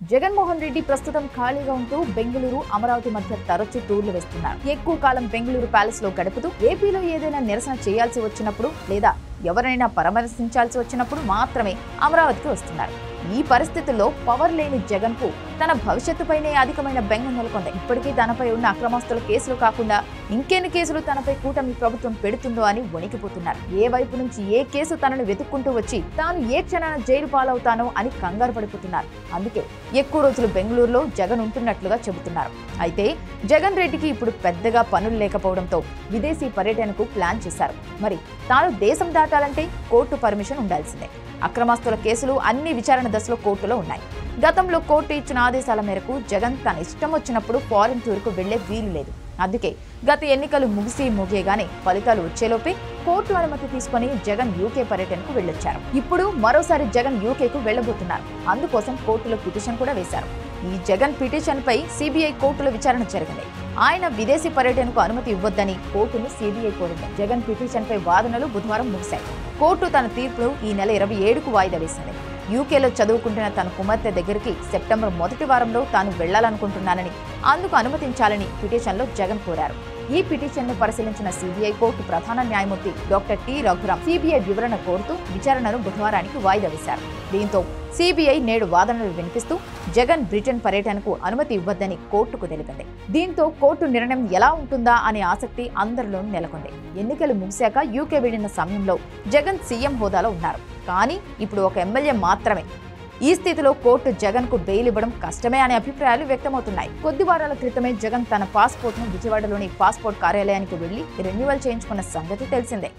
జగన్మోహన్ రెడ్డి ప్రస్తుతం ఖాళీగా ఉంటూ బెంగళూరు, అమరావతి మధ్య తరచూ టూర్లు వేస్తున్నారు. ఎక్కువ కాలం బెంగళూరు ప్యాలెస్ లో గడుపుతూ ఏపీలో ఏదైనా నిరసన చేయాల్సి వచ్చినప్పుడు లేదా ఎవరైనా పరామర్శించాల్సి వచ్చినప్పుడు మాత్రమే అమరావతికి వస్తున్నారు. ఈ పరిస్థితుల్లో పవర్ లేని జగన్ కు తన భవిష్యత్తుపైనే అధికమైన బెంగ నెలకొంది. ఇప్పటికీ తనపై ఉన్న అక్రమాస్తుల కేసులు కాకుండా ఇంకెన్ని కేసులు తనపై కూటమి ప్రభుత్వం పెడుతుందో అని వణికిపోతున్నారు. ఏ వైపు నుంచి ఏ కేసు తనను వెతుక్కుంటూ వచ్చి తాను ఏ క్షణాన జైలు పాలవుతానో అని కంగారు పడిపోతున్నారు. అందుకే ఎక్కువ రోజులు బెంగళూరులో జగన్ ఉంటున్నట్లుగా చెబుతున్నారు. అయితే జగన్ రెడ్డికి ఇప్పుడు పెద్దగా పనులు లేకపోవడంతో విదేశీ పర్యటనకు ప్లాన్ చేశారు. మరి తాను దేశం దాటాలంటే కోర్టు పర్మిషన్ ఉండాల్సిందే. అక్రమాస్తుల కేసులు అన్ని విచారణ దశలో కోర్టులో ఉన్నాయి. గతంలో కోర్టు ఇచ్చిన ఆదేశాల మేరకు జగన్ తన ఇష్టం వచ్చినప్పుడు ఫారిన్ టూర్కు వెళ్లే వీలు లేదు. అందుకే గత ఎన్నికలు ముగియగానే ఫలితాలు వచ్చేలోపే కోర్టు అనుమతి తీసుకుని జగన్ యూకే పర్యటనకు వెళ్లొచ్చారు. ఇప్పుడు మరోసారి జగన్ యూకేకు వెళ్లబోతున్నారు. అందుకోసం కోర్టులో పిటిషన్ కూడా వేశారు. ఈ జగన్ పిటిషన్ పై సిబిఐ కోర్టులో విచారణ జరిగింది. ఆయన విదేశీ పర్యటనకు అనుమతి ఇవ్వొద్దని కోర్టును సిబిఐ కోరింది. జగన్ పిటిషన్ పై వాదనలు బుధవారం ముగిశాయి. కోర్టు తన తీర్పును ఈ నెల 27కు వాయిదా వేసింది. యూకేలో చదువుకుంటున్న తన కుమార్తె దగ్గరికి సెప్టెంబర్ మొదటి వారంలో తాను వెళ్లాలనుకుంటున్నానని, అందుకు అనుమతించాలని పిటిషన్లో జగన్ కోరారు. ఈ పిటిషన్ను పరిశీలించిన సిబిఐ కోర్టు ప్రధాన న్యాయమూర్తి డాక్టర్ టి రఘురాం సిబిఐ వివరణ కోరుతూ విచారణను బుధవారానికి వాయిదా వేశారు. దీంతో సిబిఐ నేడు వాదనలు వినిపిస్తూ జగన్ బ్రిటన్ పర్యటనకు అనుమతి ఇవ్వొద్దని కోర్టుకు తెలిపింది. దీంతో కోర్టు నిర్ణయం ఎలా ఉంటుందా అనే ఆసక్తి అందరిలోనూ నెలకొంది. ఎన్నికలు ముగిశాక యూకే వెళ్లిన సమయంలో జగన్ సీఎం హోదాలో ఉన్నారు. కానీ ఇప్పుడు ఒక ఎమ్మెల్యే మాత్రమే. ఈ స్థితిలో కోర్టు జగన్ కు బెయిల్ ఇవ్వడం కష్టమే అనే అభిప్రాయాలు వ్యక్తమవుతున్నాయి. కొద్ది వారాల క్రితమే జగన్ తన పాస్పోర్ట్ ను విజయవాడలోని పాస్పోర్ట్ కార్యాలయానికి వెళ్లి రెన్యువల్ చేయించుకున్న సంగతి తెలిసిందే.